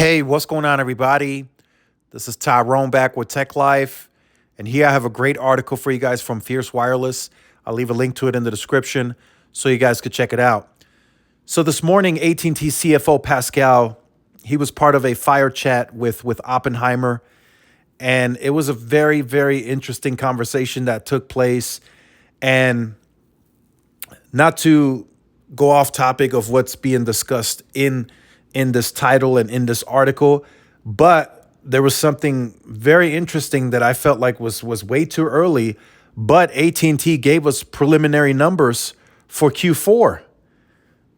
Hey, what's going on, everybody? This is Tyrone back with Tech Life. And here I have a great article for you guys from Fierce Wireless. I'll leave a link to it in the description so you guys could check it out. So this morning, AT&T CFO Pascal, he was part of a fire chat with Oppenheimer. And it was a very, very interesting conversation that took place. And not to go off topic of what's being discussed in this title and in this article, but there was something very interesting that I felt like was way too early. But AT&T gave us preliminary numbers for Q4.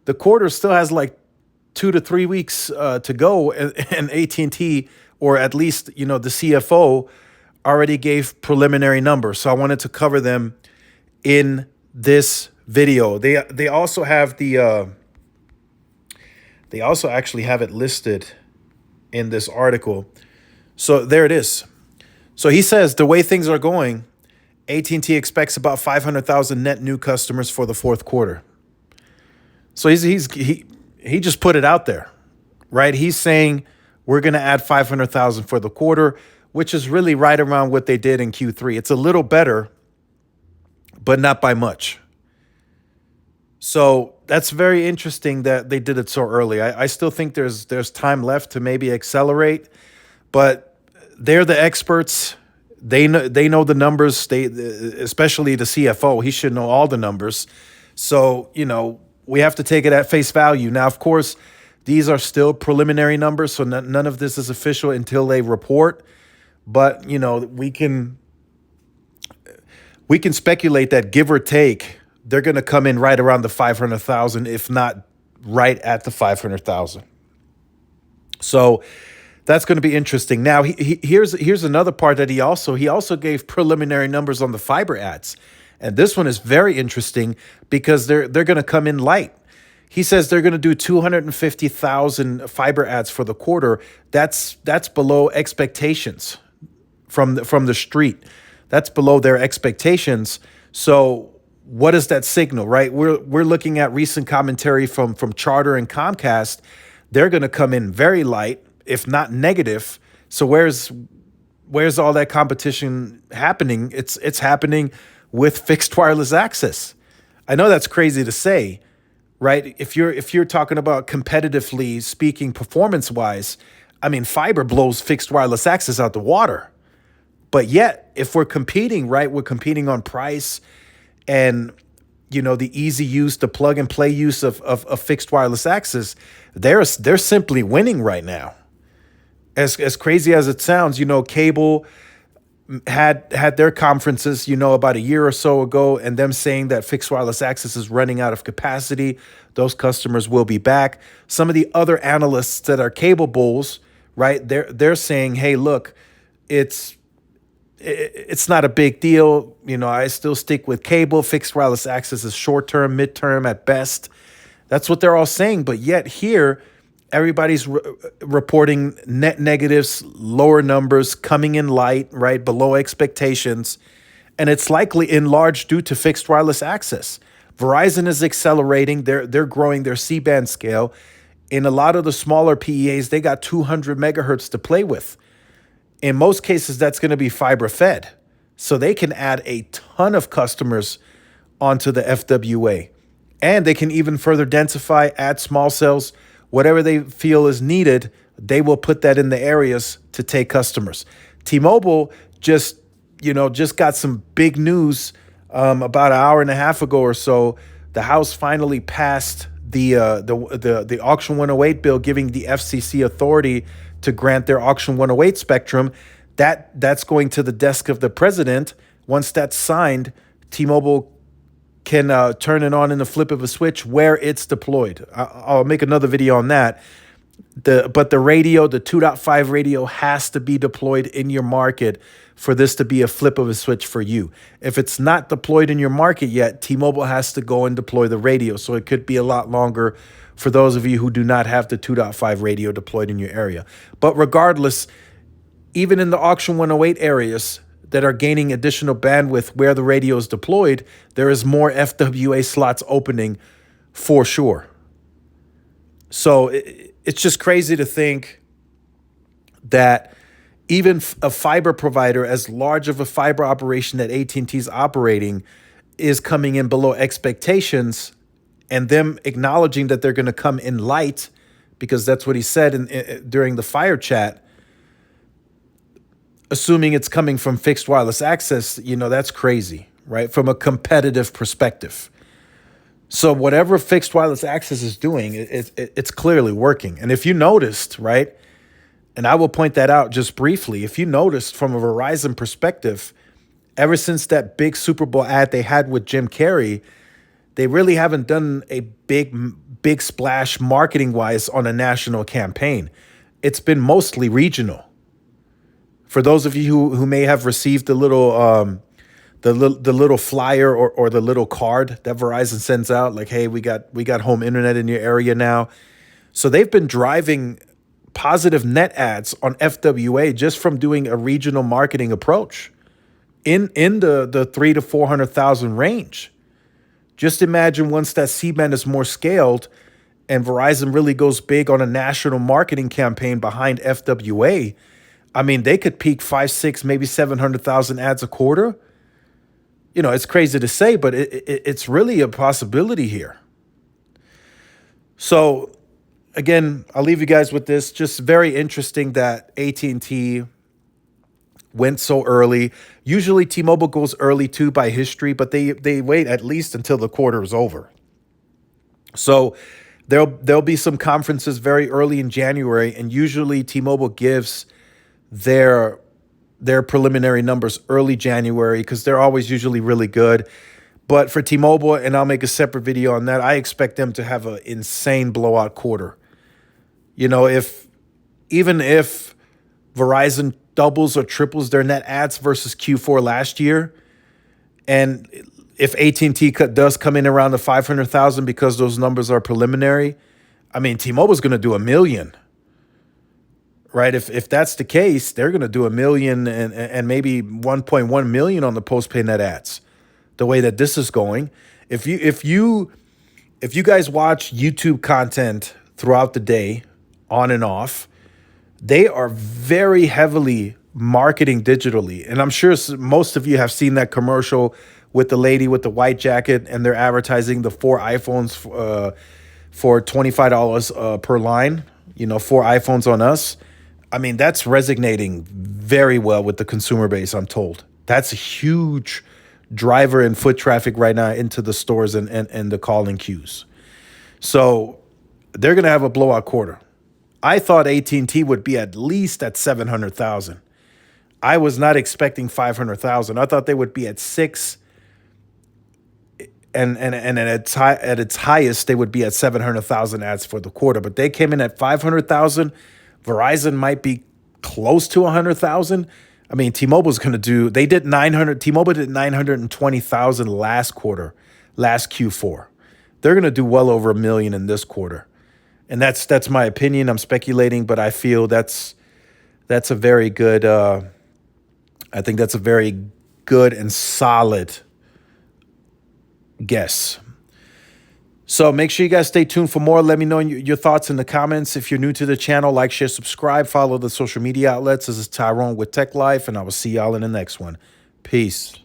The quarter still has like 2 to 3 weeks to go, and AT&T, or at least the CFO, already gave preliminary numbers. So I wanted to cover them in this video. They also have they also actually have it listed in this article. So there it is. So he says the way things are going, AT&T expects about 500,000 net new customers for the fourth quarter. So he just put it out there, right? He's saying we're going to add 500,000 for the quarter, which is really right around what they did in Q3. It's a little better, but not by much. So that's very interesting that they did it so early. I still think there's time left to maybe accelerate, but they're the experts. They know the numbers. Especially the CFO, he should know all the numbers. So we have to take it at face value. Now, of course, these are still preliminary numbers, so none of this is official until they report. But we can speculate that, give or take, they're going to come in right around the 500,000, if not right at the 500,000. So that's going to be interesting. Now, here's another part that he also gave preliminary numbers on the fiber ads. And this one is very interesting because they're going to come in light. He says they're going to do 250,000 fiber ads for the quarter. That's below expectations from the street. That's below their expectations. So what does that signal, right? We're looking at recent commentary from Charter and Comcast. They're going to come in very light, if not negative. So where's all that competition happening? It's happening with fixed wireless access. I know that's crazy to say, right? If you're talking about competitively speaking, performance-wise, I mean, fiber blows fixed wireless access out the water. But yet, if we're competing, right, we're competing on price and the easy use, the plug and play use of fixed wireless access, they're simply winning right now. As crazy as it sounds, cable had their conferences, about a year or so ago, and them saying that fixed wireless access is running out of capacity. Those customers will be back. Some of the other analysts that are cable bulls, right, they're saying, hey, look, it's not a big deal. I still stick with cable. Fixed wireless access is short-term, mid-term at best. That's what they're all saying. But yet here, everybody's reporting net negatives, lower numbers, coming in light, right, below expectations. And it's likely in large due to fixed wireless access. Verizon is accelerating. They're growing their C-band scale. In a lot of the smaller PEAs, they got 200 megahertz to play with. In most cases, that's going to be fiber fed. So they can add a ton of customers onto the FWA. And they can even further densify, add small cells, whatever they feel is needed, they will put that in the areas to take customers. T-Mobile just got some big news about an hour and a half ago or so. The House finally passed the Auction 108 bill, giving the FCC authority to grant their Auction 108 spectrum. That's going to the desk of the president. Once that's signed, T-Mobile can turn it on in the flip of a switch where it's deployed. I'll make another video on that. But the radio, the 2.5 radio, has to be deployed in your market for this to be a flip of a switch for you. If it's not deployed in your market yet, T-Mobile has to go and deploy the radio. So it could be a lot longer for those of you who do not have the 2.5 radio deployed in your area. But regardless, even in the Auction 108 areas that are gaining additional bandwidth where the radio is deployed, there is more FWA slots opening for sure. So it's just crazy to think that even a fiber provider as large of a fiber operation that AT&T is operating is coming in below expectations, and them acknowledging that they're going to come in light, because that's what he said during the fire chat, assuming it's coming from fixed wireless access, that's crazy, right? From a competitive perspective. So whatever fixed wireless access is doing, it's clearly working. And if you noticed, right, and I will point that out just briefly, if you noticed from a Verizon perspective, ever since that big Super Bowl ad they had with Jim Carrey, they really haven't done a big splash marketing wise on a national campaign. It's been mostly regional. For those of you who may have received the little flyer or the little card that Verizon sends out, like, hey, we got home internet in your area now. So they've been driving positive net ads on FWA just from doing a regional marketing approach in the 300,000 to 400,000 range. Just imagine once that C-band is more scaled and Verizon really goes big on a national marketing campaign behind FWA. I mean, they could peak 5, 6, maybe 700,000 ads a quarter. It's crazy to say, but it's really a possibility here. So again, I'll leave you guys with this. Just very interesting that AT&T went so early. Usually T-Mobile goes early too by history, but they wait at least until the quarter is over. So there'll be some conferences very early in January, and usually T-Mobile gives their preliminary numbers early January because they're always usually really good. But for T-Mobile, and I'll make a separate video on that, I expect them to have an insane blowout quarter. If Verizon doubles or triples their net adds versus Q4 last year, and if AT&T does come in around the 500,000 because those numbers are preliminary, I mean, T-Mobile's going to do 1 million, right? If that's the case, they're going to do 1 million and maybe 1.1 million on the postpaid net adds. The way that this is going, if you guys watch YouTube content throughout the day, on and off, they are very heavily marketing digitally. And I'm sure most of you have seen that commercial with the lady with the white jacket, and they're advertising the 4 iPhones for $25 per line, 4 iPhones on us. I mean, that's resonating very well with the consumer base, I'm told. That's a huge driver in foot traffic right now into the stores and the calling queues. So they're going to have a blowout quarter. I thought AT&T would be at least at 700,000. I was not expecting 500,000. I thought they would be at 6, and at its highest they would be at 700,000 ads for the quarter. But they came in at 500,000. Verizon might be close to 100,000. I mean, T-Mobile's going to do. They did 900. T-Mobile did 920,000 last quarter, last Q4. They're going to do well over 1 million in this quarter. And that's my opinion. I'm speculating, but I feel that's a very good. I think that's a very good and solid guess. So make sure you guys stay tuned for more. Let me know your thoughts in the comments. If you're new to the channel, like, share, subscribe, follow the social media outlets. This is Tyrone with Tech Life, and I will see y'all in the next one. Peace.